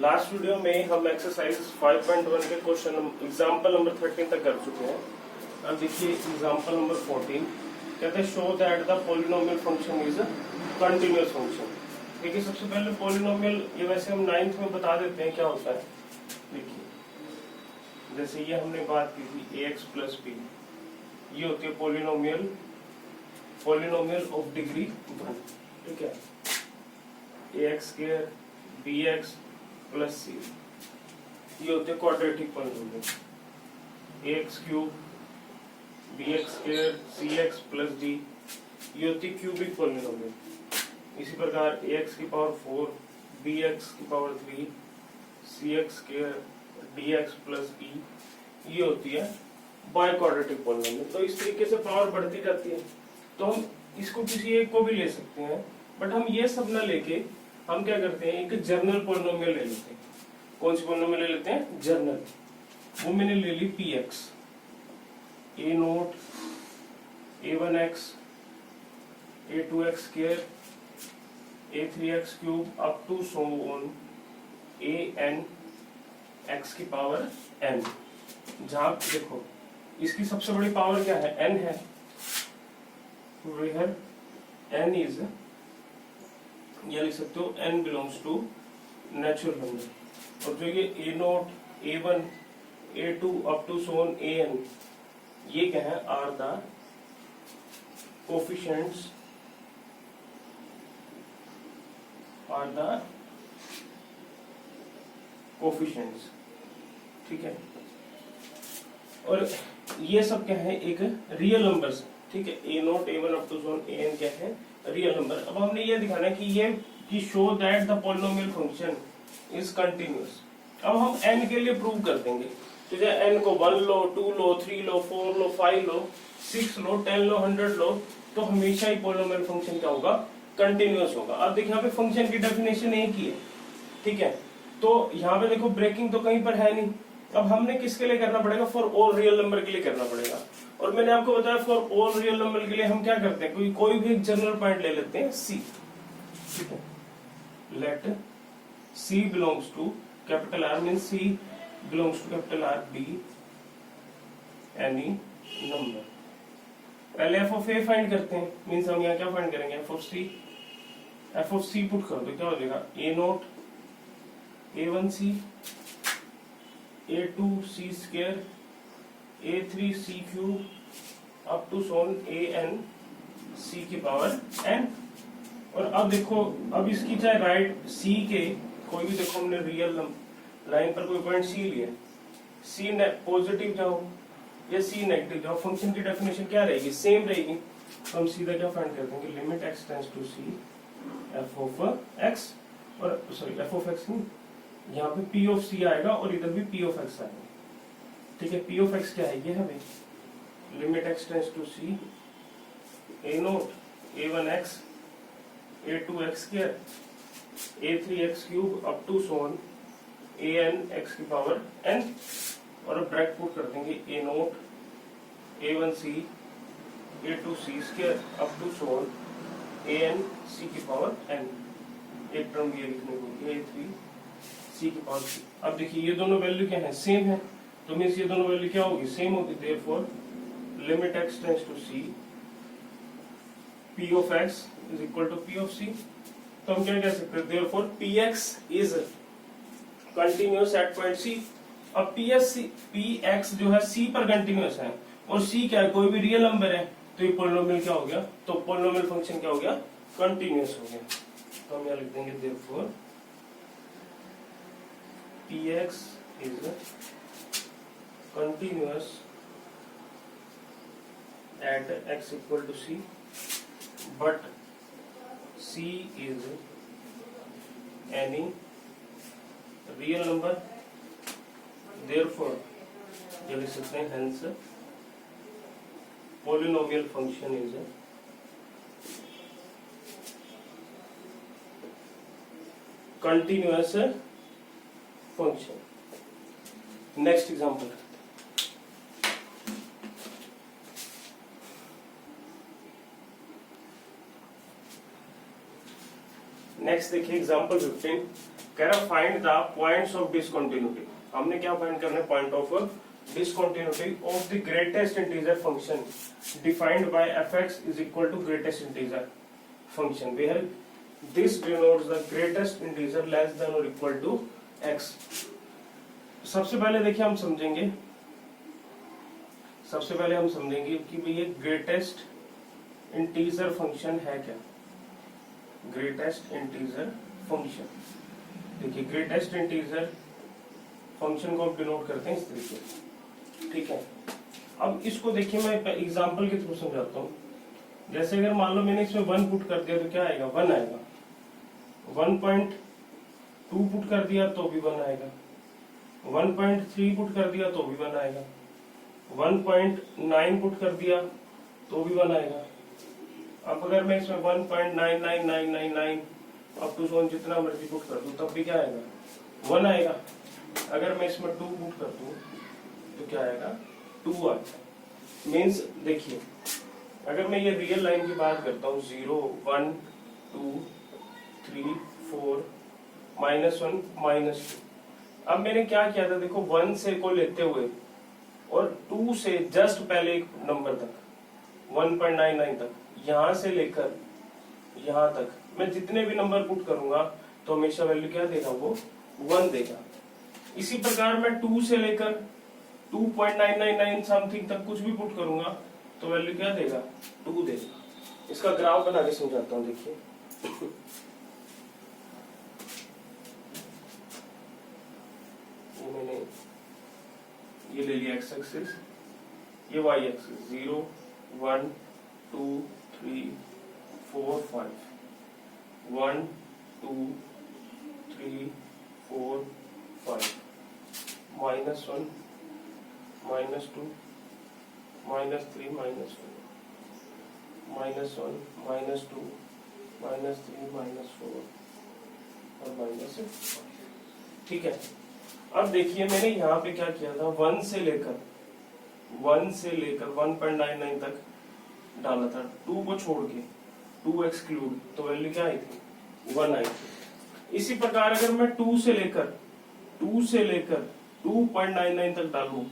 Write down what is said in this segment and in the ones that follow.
Last video में हम exercise 5.1 के क्वेश्चन एग्जांपल नंबर 13 तक कर चुके हैं। अब देखिए एग्जांपल नंबर 14 कहते हैं show that the polynomial function is a continuous function. देखिए सबसे पहले पॉलिनोमियल ये वैसे हम 9th में बता देते हैं क्या होता है। देखिए जैसे ये हमने बात की थी ax प्लस बी, ये होती है पॉलिनोमियल ऑफ डिग्री 1। ठीक है, ax स्क्वायर bx प्लस सी, ये होते हैं quadratic polynomial. ax cube bx square cx plus d, ये होती है क्यूबिक पॉलिनोमियल। इसी प्रकार ax की पावर 4 bx की power 3 cx square dx plus e, ये होती है बाय क्वाड्रेटिक पॉलिनोमियल। तो इस तरीके से पावर बढ़ती जाती है। तो हम इसको किसी एक को भी ले सकते हैं, बट हम ये सब ना लेके हम क्या करते हैं, एक जर्नल पॉलिनोमियल ले लेते हैं। कौन सी पॉलिनोमियल ले लेते हैं? जर्नल। वो मैंने ले ली px, a0 a1x a2x square a3x cube up to so on an x की पावर n। जहां देखो इसकी सबसे बड़ी पावर क्या है? n है। Where n is, या लिख सकते हो n belongs to natural number. और जो ये a0 a1 a2 up to so on an, ये क्या है? Are the coefficients, are the coefficients. ठीक है, और ये सब क्या है? एक रियल नंबर्स। ठीक है, a0 a1 up to so on an क्या है? Real number. अब हमने ये दिखाना है कि ये कि show that the polynomial function is continuous. अब हम n के लिए प्रूव कर देंगे। तो चाहे n को 1 लो, 2 लो, 3 लो, 4 लो, 5 लो, 6 लो, 10 लो, 100 लो, तो हमेशा ही पॉलिनोमियल फंक्शन क्या होगा? कंटिन्यूअस होगा। अब देखिए यहाँ पे फंक्शन की डेफिनेशन एक ही है। ठीक है, तो यहाँ पे देखो ब्रेकिंग तो कहीं पर है नहीं। अब हमने किसके लिए करना पड़ेगा? फॉर ऑल रियल नंबर के लिए करना पड़ेगा। और मैंने आपको बताया फॉर ऑल रियल नंबर के लिए हम क्या करते हैं, कोई भी एक जनरल पॉइंट ले लेते हैं c। ठीक है, let c belongs to capital R, mean c belongs to capital R be any number. पहले f ऑफ a फाइंड करते हैं, मीन्स हम यहाँ क्या फाइंड करेंगे? f ऑफ c पुट कर दो, क्या हो जाएगा? a0 a1 c a2 c square a3 c cube up to so on an c की पावर n। और अब देखो, अब इसकी चाहे राइट c के कोई भी, देखो हमने रियल लाइन पर कोई पॉइंट c लिया, c पॉजिटिव जाओ या c नेगेटिव जाओ, फंक्शन की डेफिनेशन क्या रहेगी? सेम रहेगी। तो हम सीधा क्या फाइंड कर देंगे? Limit x tends to c f of x, और सॉरी f ऑफ x नहीं, यहाँ पे p ऑफ c आएगा और इधर भी p ऑफ x आएगा। ठीक है, p ऑफ x क्या है? ये है भाई limit x tends to c a0 a1x a2x square a3x cube up to so on an x की पावर n। और अब ब्रैकेट पुट कर देंगे a0 a1c a2c square up to so on an c की पावर n। एक term ये लिखने को a3c की पावर c। अब देखिए ये दोनों वैल्यू क्या है? सेम है। तो मीन्स ये दोनों वैल्यू क्या होगी? सेम होगी। Therefore limit x tends to c p of x is equal to p of c। तो हम क्या कह सकते हैं? Therefore px is continuous at point c। अब px जो है c पर कंटिन्यूअस है, और c क्या है? कोई भी रियल नंबर है। तो ये पॉलिनोमियल क्या हो गया? तो पॉलिनोमियल फंक्शन क्या हो गया? कंटिन्यूअस हो गया। तो हम यहाँ लिख देंगे therefore px is continuous at x equal to c, but c is any real number, therefore ये लिख सकते हैं hence polynomial function is a continuous function। Next example, next देखिए एग्जांपल 15। कह रहा find the points of discontinuity. हमने क्या find करना है, point of discontinuity of the greatest integer function defined by fx is equal to greatest integer function where this denotes the greatest integer less than और equal to x। सबसे पहले देखिए हम समझेंगे कि भाई ये ग्रेटेस्ट इंटीजर फंक्शन है क्या। ग्रेटेस्ट इंटीजर फंक्शन, देखिए ग्रेटेस्ट इंटीजर फंक्शन को आप डिनोट करते हैं इस तरीके से, ठीक है। अब इसको देखिए मैं एग्जांपल के थ्रू समझाता हूँ। जैसे अगर मान लो मैंने इसमें 1 पुट कर दिया तो क्या आएगा, 1 आएगा। 1.2 पुट कर दिया तो भी 1 आएगा। 1.3 पुट कर दिया तो भी 1 आएगा। 1.9 पुट कर दिया तो भी 1 आएगा। अब अगर मैं इसमें 1.99999 अप टू सोन जितना मर्जी पुट कर दूं तब भी क्या आएगा, 1 आएगा। अगर मैं इसमें 2 पुट कर दूं तो क्या आएगा, 2 आएगा। मीन्स देखिए अगर मैं ये रियल लाइन की बात करता हूँ 0 1 2 3 4 -1 -2। अब मैंने क्या किया था, देखो 1 से को लेते हुए और 2 से जस्ट पहले एक नंबर तक 1.99 तक, यहां से लेकर यहां तक मैं जितने भी नंबर पुट करूंगा तो हमेशा वैल्यू क्या देगा, वो 1 देगा। इसी प्रकार मैं 2 से लेकर 2.999 समथिंग तक कुछ भी पुट करूंगा तो वैल्यू क्या देगा, 2 देगा। इसका ग्राफ बना के समझाता हूं, देखिए मैंने ये ले लिया एक्स एक्सिस, ये वाई एक्सिस 0 1 2 3 4 5 1 2 3 4 5 -1 -2 -3 -4 -1 -2 -3 -4 और -5, ठीक है। अब देखिए मैंने यहाँ पे क्या किया था, 1 से लेकर 1.99 तक डाला था, 2 को छोड़ के 2 एक्सक्लूड, तो वैल्यू क्या आई थी, 1 आई थी। इसी प्रकार अगर मैं 2 से लेकर 2.99 तक डालूं,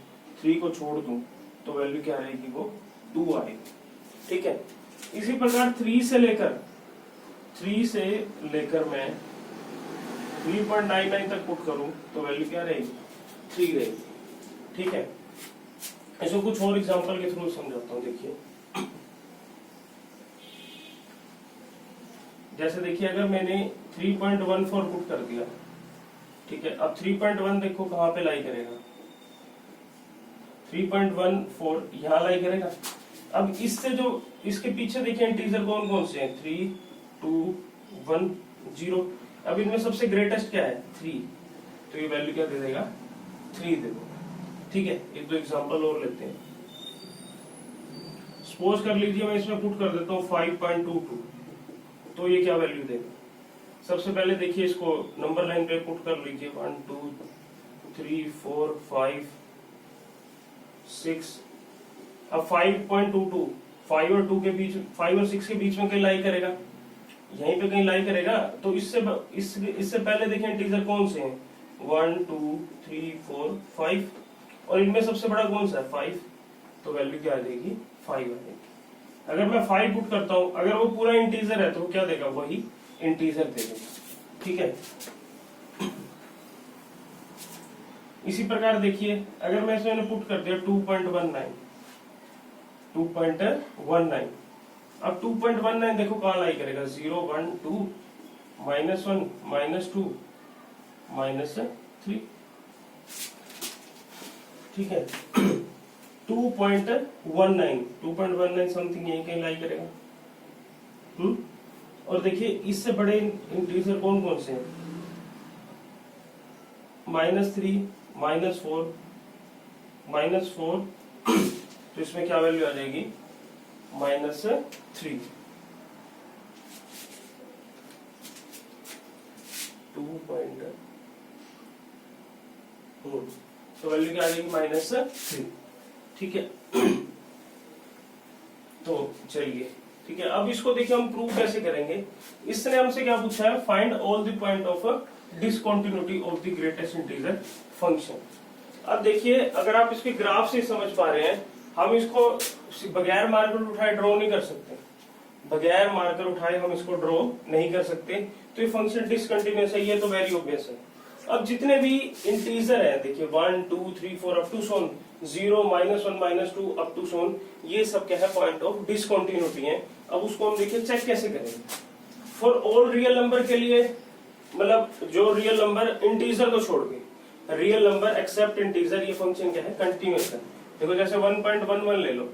3 को छोड़ दूं तो वैल्यू क्या रहेगी, वो 2 आएगी, ठीक है। इसी प्रकार 3 से लेकर मैं 3.99 तक पुट करूं तो वैल्यू क्या रहेगी, 3 रहेगी, ठीक है। इसको कुछ और एग्जांपल के थ्रू समझाता हूं। देखिए जैसे देखिए अगर मैंने 3.14 पुट कर दिया, ठीक है। अब 3.1 देखो कहां पे लाई करेगा, 3.14 यहां लाई करेगा। अब इससे जो इसके पीछे देखिए इंटीजर कौन कौन से हैं, 3 2 1 0। अब इनमें सबसे ग्रेटेस्ट क्या है, 3, तो ये वैल्यू क्या दे देगा, 3 दे देगा, ठीक है। एक दो एग्जांपल और लेते हैं। सपोज कर लीजिए मैं इसमें पुट कर देता हूँ 5.22, तो ये क्या वैल्यू देगा। सबसे पहले देखिए इसको नंबर लाइन पे पुट कर लीजिए, 1 2 3 4 5 6। अब 5.22 5 और 2 के बीच, 5 और 6 के बीच में कहीं लाई करेगा, यहीं पे कहीं लाई करेगा। तो इससे पहले देखिए इंटीजर कौन से हैं, 1 2 3 4 5, और इनमें सबसे बड़ा कौन सा है, 5, तो वैल्यू क्या आ जाएगी, 5 आ जाएगी। अगर मैं 5 पुट करता हूं, अगर वो पूरा इंटीजर है तो वो क्या देगा, वही इंटीजर दे देगा, ठीक है। इसी प्रकार देखिए अगर मैं इसमें पुट कर दिया 2.19, अब 2.19 देखो कहां लाई करेगा, 0 1 2 -1 -2 -3, ठीक है। 2.19 समथिंग यही कहीं लाई करेगा। और देखिए इससे बड़े इंटीजर कौन कौन से हैं, -3 -4 तो इसमें क्या वैल्यू आ जाएगी, -3। 2. तो वैल्यू क्या आ जाएगी, -3, ठीक है। तो चलिए ठीक है, अब इसको देखिए हम प्रूव कैसे करेंगे। इसने हमसे क्या पूछा है, find all the point of discontinuity of the greatest integer function. अब देखिए, अगर आप इसके ग्राफ से समझ पा रहे हैं, हम इसको बगैर मार्कर उठाए ड्रॉ नहीं कर सकते, बगैर मार्कर उठाए हम इसको ड्रॉ नहीं कर सकते, तो ये फंक्शन डिसकंटिन्यूअस है, ये तो वेरी ऑब्वियस है। अब जितने भी इंटीजर है, देखिए 1 2 3 4 अप टू सोन 0 -1 -2 अप टू सोन, ये सब क्या है, पॉइंट ऑफ डिसकंटिन्यूटी है। अब उसको हम देखिए चेक कैसे करेंगे। फॉर ऑल रियल नंबर के लिए, मतलब जो रियल नंबर इंटीजर को छोड़ के, रियल नंबर एक्सेप्ट इंटीजर, ये फंक्शन क्या है, कंटिन्यूअस है। देखो जैसे 1.11 ले लो,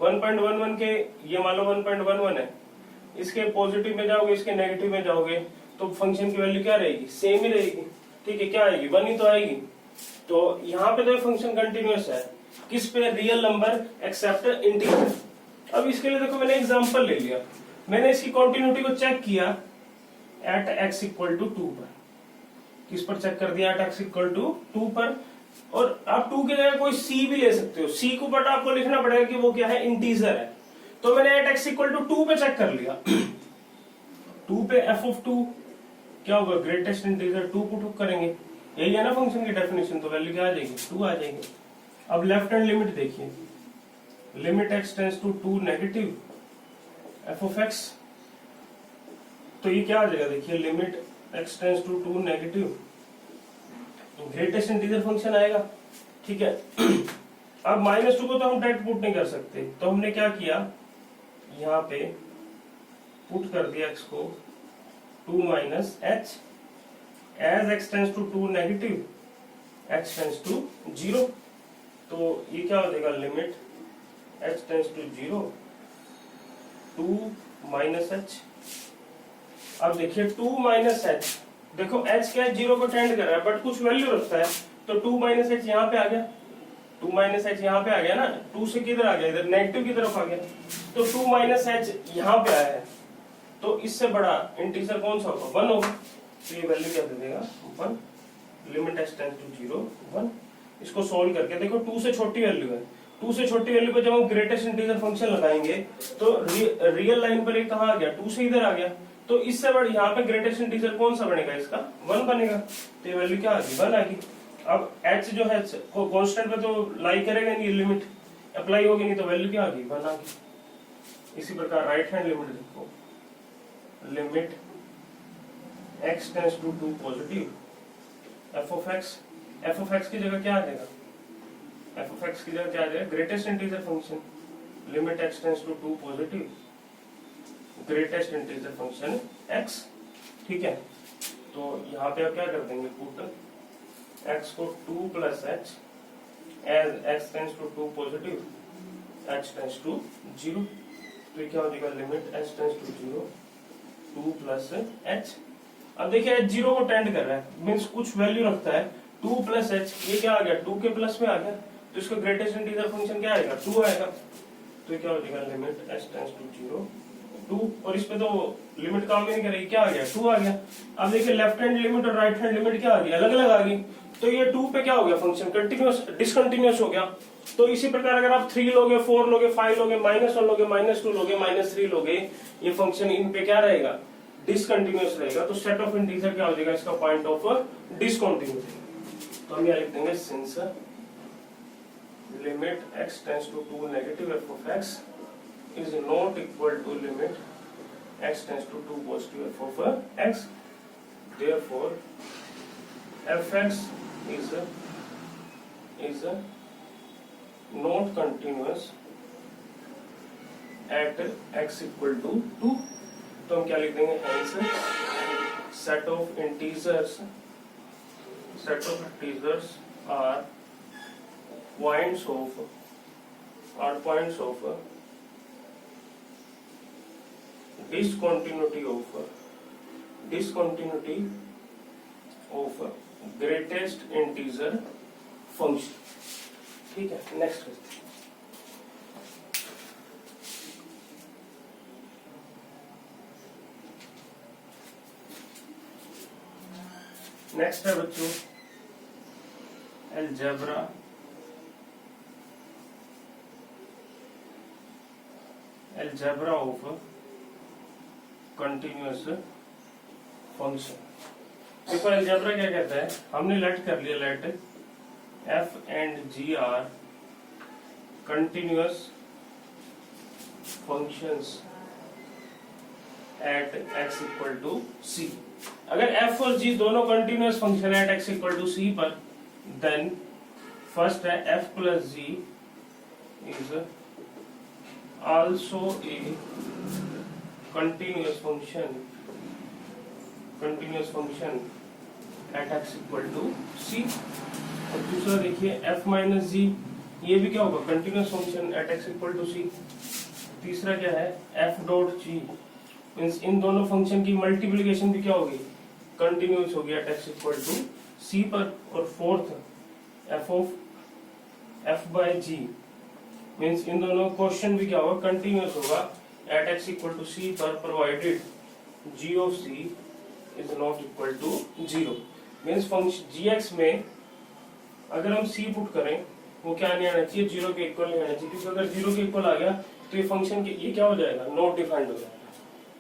1.11 के ये मान लो 1.11 है, इसके पॉजिटिव में जाओगे, इसके नेगेटिव में जाओगे, तो फंक्शन की वैल्यू क्या रहेगी, सेम ही रहेगी। ठीक है, क्या आएगी, 1 ही तो आएगी। तो यहाँ पे तो फंक्शन कंटिन्यूअस है, किस पे, रियल नंबर एक्सेप्ट इंटीजर। अब इसके लिए देखो मैंने एग्जांपल ले लिया, मैंने इसकी कंटिन्यूटी को चेक किया एट x इक्वल टू 2 पर। किस पर चेक कर दिया, एट x इक्वल टू 2 पर। और आप 2 की जगह कोई c भी ले सकते हो, c को बट आपको लिखना पड़ेगा कि वो क्या है, इंटीजर है। तो मैंने एट x इक्वल टू 2 पे चेक कर लिया 2 पे f ऑफ 2 क्या होगा, ग्रेटेस्ट इंटीजर 2 पुट करेंगे, यही है ना फंक्शन की डेफिनेशन, तो वैल्यू क्या आ जाएगी, 2 आ जाएगी। अब लेफ्ट हैंड लिमिट देखिए, limit x tends to 2 negative f of x, तो ये क्या आ जाएगा, देखिए limit x tends to 2 negative, तो ग्रेटेस्ट इंटीजर फंक्शन आएगा। ठीक है अब -2 को तो हम डायरेक्ट पुट नहीं कर सकते, तो हमने क्या किया, यहाँ पे पुट कर दिया x को 2 minus h, as x tends to 2 negative x tends to 0, तो ये क्या हो जाएगा, limit h tends to 0 2 minus h. अब देखिए 2 माइनस एच, देखो h क्या है, 0 को टेंड कर रहा है, बट कुछ वैल्यू रखता है, तो 2 माइनस एच यहाँ पे आ गया, 2 माइनस एच यहाँ पे आ गया ना, 2 से किधर आ गया, इधर नेगेटिव की तरफ आ गया, तो 2 माइनस एच यहाँ पे आया है, तो इससे बड़ा इंटीजर कौन सा होगा, 1 होगा, तो ये वैल्यू क्या दे देगा, 1, लिमिट h टेंड्स टू 0 1। इसको सोल्व करके देखो 2 से छोटी वैल्यू है, 2 से छोटी वैल्यू पे जब हम ग्रेटेस्ट इंटीजर फंक्शन लगाएंगे, तो रियल लाइन पर ये कहाँ आ गया, 2 से इधर आ गया, तो इससे बड़ा यहाँ पे ग्रेटेस्ट इंटीजर कौन सा बनेगा, इसका 1 बनेगा, तो ये वैल्यू क्या आ गई, 1 आ गई। अब h जो है कांस्टेंट पे तो लाई करेगा नहीं, लिमिट अप्लाई होगी नहीं, तो वैल्यू क्या आ गई, 1 आ गई। इसी प्रकार राइट हैंड लिमिट देखो, limit x tends to 2 positive f of x की जगह क्या आ जाएगा, f ऑफ x की जगह क्या आ जाएगा, greatest integer function, limit x tends to 2 positive greatest integer function x। ठीक है, तो यहाँ पे आप क्या कर देंगे, पुट x को 2 plus h, as x tends to 2 positive h tends to 0, तो ये क्या हो जाएगा, limit h tends to 0 2 plus h. अब देखिए h 0 को टेंड कर रहा है, मीन्स कुछ वैल्यू रखता है, 2 प्लस एच, ये क्या आ गया, 2 के प्लस में आ गया, तो इसका ग्रेटेस्ट इंटीजर फंक्शन क्या आएगा, 2 आएगा, तो क्या हो जाएगा, लिमिट h टेंड्स टू 0 2, और इस पे तो लिमिट काम भी नहीं करेगी, क्या आ गया, 2 आ गया। अब देखिए लेफ्ट हैंड लिमिट और राइट हैंड लिमिट क्या आ गई, अलग अलग आ गई, तो ये 2 पे क्या हो गया, फंक्शन कंटिन्यूअस डिसकंटिन्यूअस हो गया। तो इसी प्रकार अगर आप 3 लोगे, 4 लोगे, 5 लोगे, -1 लोगे, -2 लोगे, -3 लोगे, ये फंक्शन इन पे क्या रहेगा, डिसकंटिन्यूअस रहेगा। तो सेट ऑफ इंटीजर क्या हो जाएगा, इसका पॉइंट ऑफ डिसकंटिन्यूटी। तो हम यहाँ लिख देंगे, since limit x tends to 2 negative f of x is not equal to limit x tends to 2 positive f of x, therefore fx is not continuous at x equal to 2। तो हम क्या लिख देंगे, hence set of integers are points of discontinuity of greatest integer function। ठीक है, next करते हैं। Next है बच्चों algebra of continuous function। देखो अलजेब्रा क्या कहता है, हमने लेट कर लिया, let f and g are continuous functions at x equal to c. अगर f और g दोनों कंटिन्यूअस फंक्शन है at x equal to c पर, देन फर्स्ट है f plus g is also a continuous function at x equal to c. और दूसरा देखिए f minus जी, ये भी क्या होगा, continuous function at x equal to c. तीसरा क्या है, f डॉट g मींस इन दोनों फंक्शन की मल्टीप्लिकेशन भी क्या होगी, कंटिन्यूअस होगी at x equal to c पर। और fourth f of f by g means इन दोनों क्वेश्चन भी क्या होगा, कंटिन्यूअस होगा at x equal to c पर, provided g of c is not equal to 0। Means function gx में अगर हम c पुट करें वो क्या नहीं आना चाहिए, 0 के इक्वल नहीं आना चाहिए, क्योंकि अगर 0 के इक्वल आ गया तो ये फंक्शन के ये क्या हो जाएगा, नॉट डिफाइंड हो जाएगा।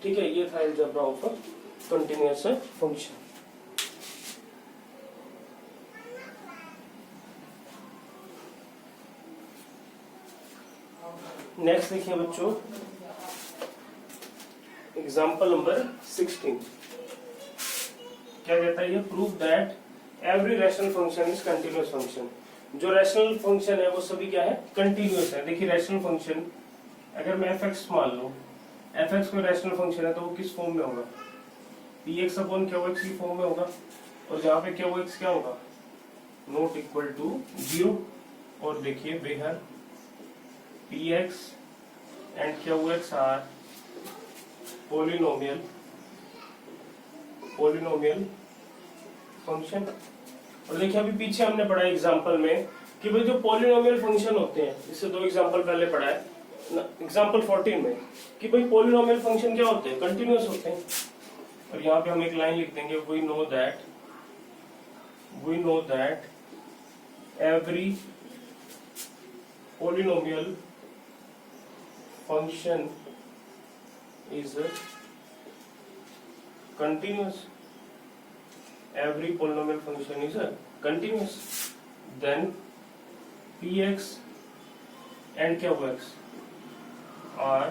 ठीक है, ये था algebra of continuous function. Next देखिए बच्चों, एग्जांपल नंबर 16 क्या कहता है, ये prove that every rational function is continuous function. जो रैशनल फंक्शन है वो सभी क्या है, कंटिन्यूअस है। देखिए रैशनल फंक्शन अगर मैं fx मान लूं, fx कोई रैशनल फंक्शन है तो वो किस फॉर्म में होगा, px अपॉन qx की फॉर्म में होगा। और जहां पे qx क्या होगा, नॉट इक्वल टू 0। और देखिए where px and qx are polynomial function. और देखिए अभी पीछे हमने पढ़ा एग्जांपल में कि भाई जो पोलिनोमियल फंक्शन होते हैं, इससे 2 एग्जांपल पहले पढ़ा है एग्जांपल 14 में, कि भाई पोलिनोमियल फंक्शन क्या होते हैं, कंटिन्यूअस होते हैं। और यहाँ पे हम एक लाइन लिख देंगे, we know that every polynomial function is continuous. Every polynomial function is continuous. Then px and qx are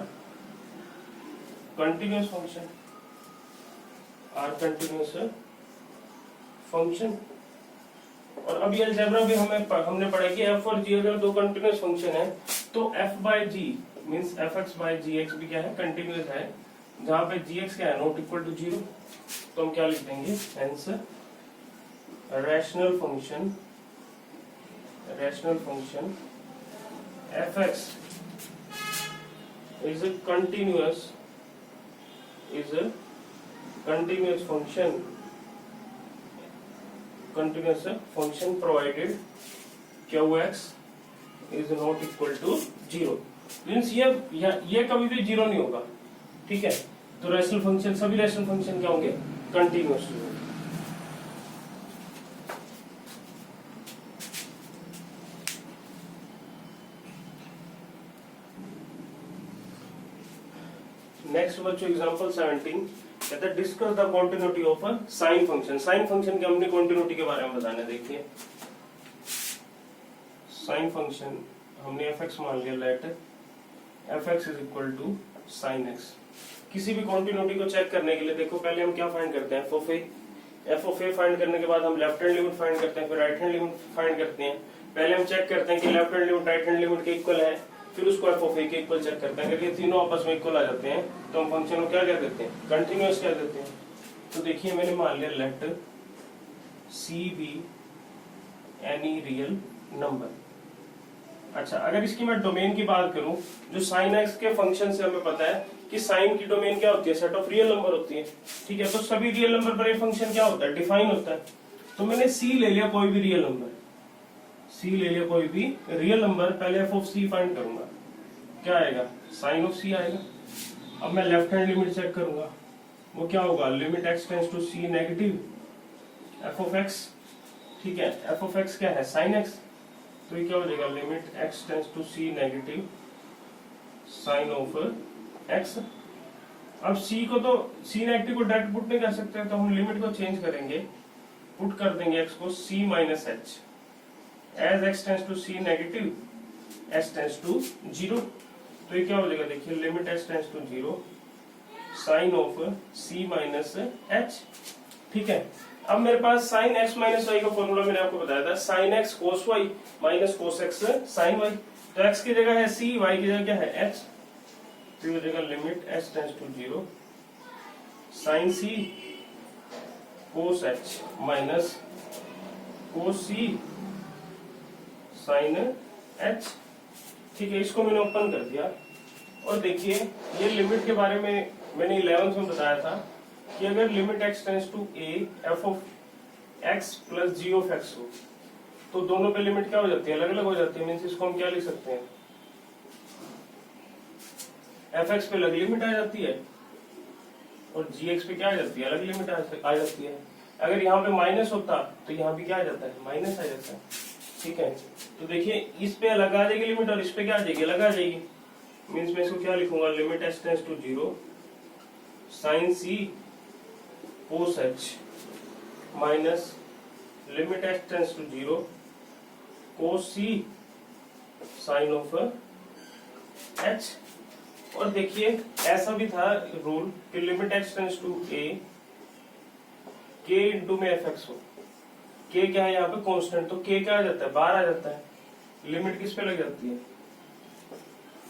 continuous function. और अब ये अलजेब्रा भी हमने पढ़ा कि f और g अगर 2 कंटिन्यूअस फंक्शन है तो f by g means fx by gx भी क्या है, कंटिन्यूअस है, जहां पे gx क्या है, नॉट इक्वल टू 0। तो हम क्या लिख देंगे, answer rational function fx is a continuous function provided qx is not equal to 0। Means ये कभी भी 0 नहीं होगा। ठीक है, तो रैशनल फंक्शन, सभी रैशनल फंक्शन क्या होंगे, कंटिन्यूअस होंगे। नेक्स्ट बच्चों एग्जांपल 17 कहता है discuss the continuity of a sine function. Sine function की हमने कॉन्टिन्यूटी के बारे में बताना। देखिए साइन फंक्शन हमने fx मान लिया, let fx is equal to sine x। किसी भी कॉन्टिन्यूटी को चेक करने के लिए देखो पहले हम क्या फाइंड करते हैं, f ऑफ a फाइंड करने के बाद हम लेफ्ट हैंड लिमिट फाइंड करते हैं, फिर राइट हैंड लिमिट फाइंड करते हैं। पहले हम चेक करते हैं कि left hand limit right hand limit के इक्वल है, फिर उसको f ऑफ a के इक्वल चेक करते हैं। अगर ये तीनों आपस में इक्वल आ जाते हैं तो हम फंक्शन को क्या कह देते हैं, कंटिन्यूअस कह देते हैं। तो देखिए मैंने मान लिया let c be any real number. अच्छा, अगर इसकी मैं डोमेन की बात करूं, जो साइन x के फंक्शन से हमें पता है कि साइन की डोमेन क्या होती है, सेट ऑफ रियल नंबर होती है। ठीक है, तो सभी रियल नंबर पर ये फंक्शन क्या होता है, डिफाइन होता है। तो मैंने c ले लिया, कोई भी रियल नंबर, पहले f ऑफ c फाइंड करूंगा, क्या आएगा, साइन ऑफ c आएगा। अब मैं लेफ्ट हैंड लिमिट चेक करूंगा, वो क्या होगा, limit x tends to c negative f of x। ठीक है, f ऑफ x क्या है, साइन x, तो ये क्या हो जाएगा, limit x tends to c negative sine of x। अब c को तो c नेगेटिव को डायरेक्ट पुट नहीं कर सकते, तो हम लिमिट को चेंज करेंगे, पुट कर देंगे x को c minus h, as x tends to c negative s tends to 0। तो ये क्या हो जाएगा, देखिए limit s tends to 0 sine of c minus h. ठीक है, अब मेरे पास साइन x माइनस वाई का फॉर्मूला मैंने आपको बताया था, sine x cos y minus cos x sine y। तो x की जगह है c, y की जगह क्या है h, तो ये हो जाएगा limit s tends to 0 sine c cos h minus cos c sine h। ठीक है, इसको मैंने ओपन कर दिया और देखिए ये लिमिट के बारे में मैंने 11th में बताया था कि अगर limit x tends to a f of x plus g of x हो तो दोनों पे लिमिट क्या हो जाती है, अलग अलग हो जाती है। मीन्स इसको हम क्या लिख सकते हैं, fx पे अलग लिमिट आ जाती है और gx पे क्या आ जाती है, अलग लिमिट आ जाती है। अगर यहाँ पे माइनस होता तो यहाँ पे क्या आ जाता है, माइनस आ जाता है। ठीक है, तो देखिए इस पे अलग आ जाएगी लिमिट और इस पे क्या आ जाएगी, अलग आ जाएगी। मीन्स मैं इसको क्या लिखूंगा, limit s tends to 0 sine c cos h minus limit s tends to 0 cos c sine of h। और देखिए ऐसा भी था रूल कि limit x tends to a k into में fx हो, k क्या है यहाँ पे कांस्टेंट, तो k क्या आ जाता है, बाहर आ जाता है। लिमिट किस पे लग जाती है,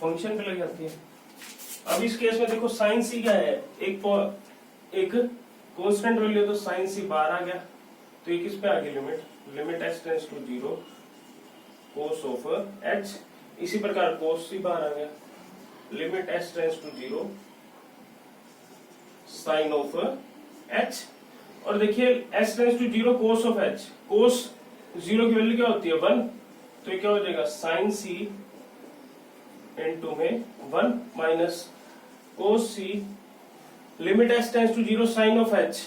फंक्शन पे लग जाती है। अब इस केस में देखो साइन c क्या है, एक कांस्टेंट वैल्यू, तो साइन c बाहर आ गया, तो ये किस पे आ गई limit, limit s tends to 0 cos of h। इसी प्रकार कोस c बाहर आ गया, limit s tends to 0 sine of h। और देखिए s tends to 0 cos of h, cos 0 की वैल्यू क्या होती है 1, तो ये क्या हो जाएगा साइन c इनटू में 1 minus cos c limit s tends to 0 sine of h,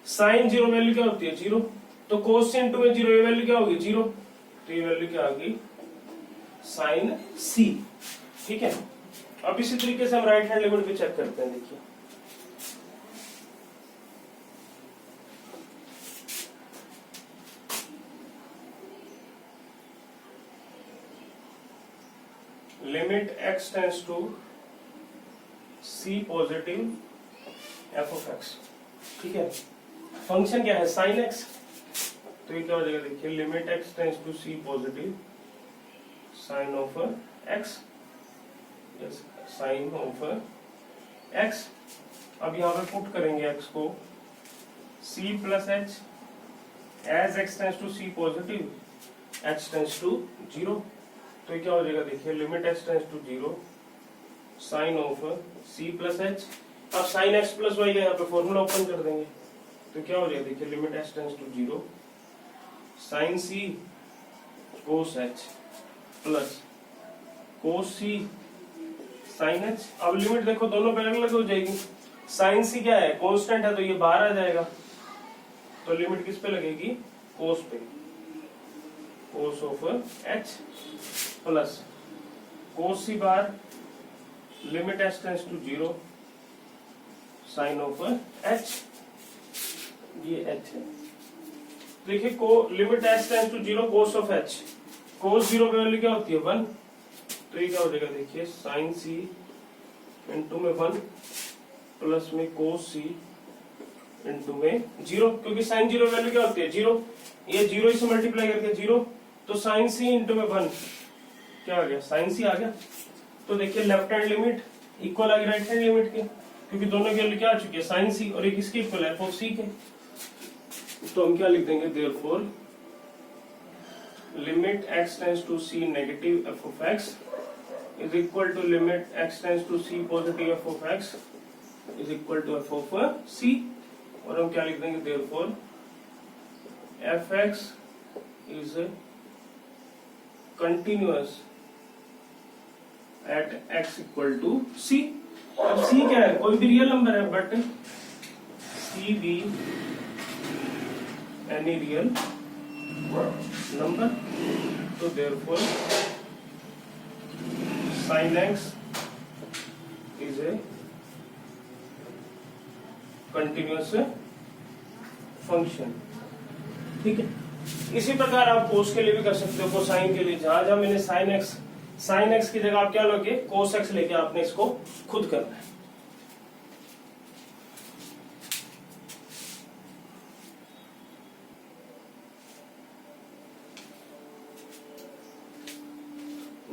sine 0 value क्या होती है 0, तो कोस c इनटू में 0 ये वैल्यू क्या होगी 0, तो ये वैल्यू क्या आ गई साइन c। ठीक है, अब इसी तरीके से हम राइट हैंड लिमिट भी चेक करते हैं। देखिए limit x tends to c positive f of x। ठीक है, फंक्शन क्या है साइन x, तो ये क्या हो जाएगा, देखिए limit x tends to c positive sine of x, sine of x। अब यहाँ पे पुट करेंगे x को c plus h as x tends to c positive h tends to 0, तो ये क्या हो जाएगा, देखिए limit h tends to 0 sine of c plus h। अब साइन x प्लस y का यहाँ पे फॉर्मूला ओपन कर देंगे, तो क्या हो जाएगा, देखिए limit h tends to 0 sine c cos h plus cos c sine h। अब लिमिट देखो दोनों पे अलग अलग हो जाएगी, साइन c क्या है कांस्टेंट है, तो ये बाहर आ जाएगा, तो लिमिट किस पे लगेगी, कोस पे, cos of h plus cos c बार limit s tends to 0 sine of h, ये h है। देखिए को limit s tends to 0 cos of h, cos 0 की वैल्यू क्या होती है 1, तो ये क्या हो जाएगा, देखिए साइन c इंटू में 1 प्लस में कोस c इंटू में 0, क्योंकि साइन 0 वैल्यू क्या होती है 0, ये 0 से मल्टीप्लाई करके 0, तो साइन c इंटू में 1 क्या आ गया, साइन c आ गया। तो देखिए लेफ्ट हैंड लिमिट इक्वल आ गई राइट हैंड लिमिट के, क्योंकि दोनों की वैल्यू क्या आ चुकी है साइन c, और एक इसकी इक्वल है f ऑफ c के, तो हम क्या लिख देंगे, therefore limit x tends to c negative f of x is equal to limit x tends to c positive f of x is equal to f of c, और हम क्या लिख देंगे, therefore fx is continuous at x equal to c। अब c क्या है, कोई भी रियल नंबर है, but c be any real number, तो therefore sin x is a continuous function. ठीक है, इसी प्रकार आप कोस के लिए भी कर सकते हो, कोसाइन के लिए। जहां जहां मैंने साइन एक्स की जगह आप क्या लोगे, कोस एक्स लेके आपने इसको खुद करना है।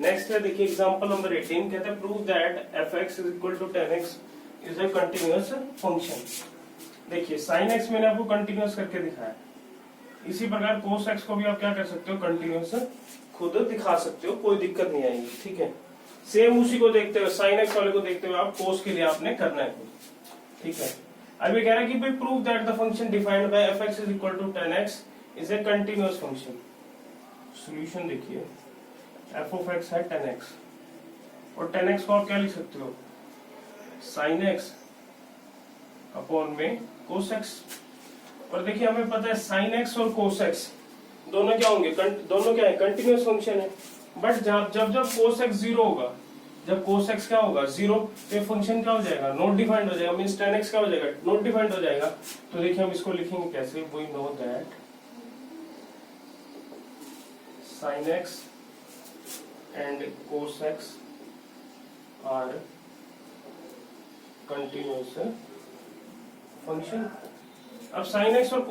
नेक्स्ट है, देखिए एग्जांपल नंबर 18 कहते हैं prove that f x is equal to 10x is a continuous function. देखिए साइन एक्स मैंने आपको कंटिन्यूअस करके दिखाया, इसी प्रकार कोस एक्स को भी आप क्या कर सकते हो, कंटिन्यूअस खुद दिखा सकते हो, कोई दिक्कत नहीं आएगी। ठीक है, सेम उसी को देखते हुए, साइन एक्स वाले को देखते हुए आप कोस के लिए आपने करना है खुद। ठीक है, अब ये कह रहा है कि भाई prove that the function defined by f x is equal to 10x is a continuous function. Solution देखिए, एफ ऑफ एक्स है 10x और 10x को आप क्या लिख सकते हो, साइन एक्स अपॉन में कोस एक्स। और देखिए हमें पता है साइन एक्स और कोस एक्स दोनों क्या होंगे, दोनों क्या है, कंटिन्यूअस फंक्शन है। बट जब जब कोस एक्स 0 होगा, जब कोस एक्स क्या होगा 0, तो ये फंक्शन क्या हो जाएगा, नॉट डिफाइंड हो जाएगा, मींस 10x क्या हो जाएगा, नॉट डिफाइंड हो जाएगा। तो देखिए हम इसको लिखेंगे कैसे, we know that sine x and cos x are continuous function। अब sin x और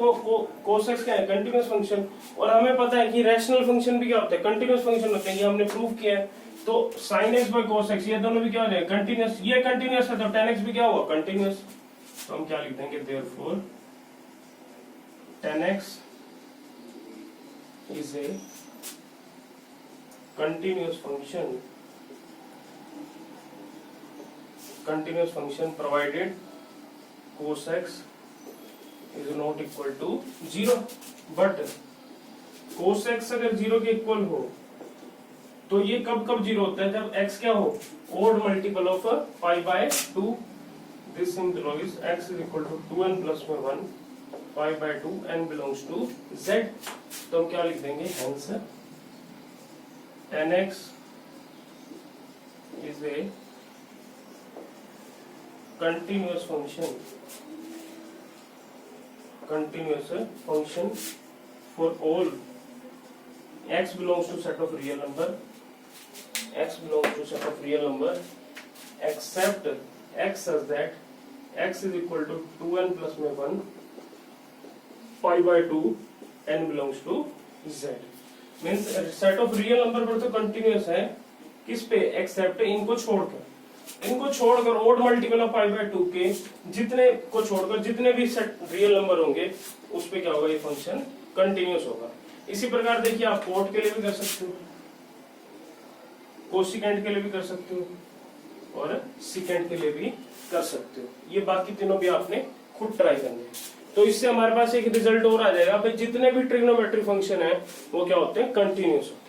cos x क्या है, कंटिन्यूअस फंक्शन। और हमें पता है कि रैशनल फंक्शन भी क्या होता है, कंटिन्यूअस फंक्शन होते हैं, ये हमने प्रूव किया है। तो sin x by cos x ये दोनों भी क्या हो जाएगा, कंटिन्यूअस। ये कंटिन्यूअस है तो tan x भी क्या हुआ, कंटिन्यूअस। तो हम क्या लिख देंगे, therefore tan x is a continuous function provided cos x is not equal to 0। but cos x अगर 0 के इक्वल हो तो ये कब कब 0 होता है, जब x क्या हो, odd multiple of pi by 2। this implies x is equal to 2n plus 1 pi by 2 n belongs to z। तो हम क्या लिख देंगे, hence tan x is a continuous function for all x belongs to set of real number, except x such that x is equal to 2n plus 1 pi by 2 n belongs to z। Means set of real number पर तो continuous है, किस पे, except इनको छोड़कर odd multiple of pi by 2 के जितने को छोड़कर जितने भी सेट रियल नंबर होंगे उस पे क्या होगा, ये फंक्शन कंटिन्यूअस होगा। इसी प्रकार देखिए आप कोट के लिए भी कर सकते हो, कोसिकेंट के लिए भी कर सकते हो और सिकेंट के लिए भी कर सकते हो। ये बाकी तीनों भी आपने खुद ट्राई करने हैं। तो इससे हमारे पास एक रिजल्ट और आ जाएगा, भाई जितने भी ट्रिग्नोमेट्रिक फंक्शन है वो क्या होते हैं, कंटिन्यूअस होते हैं।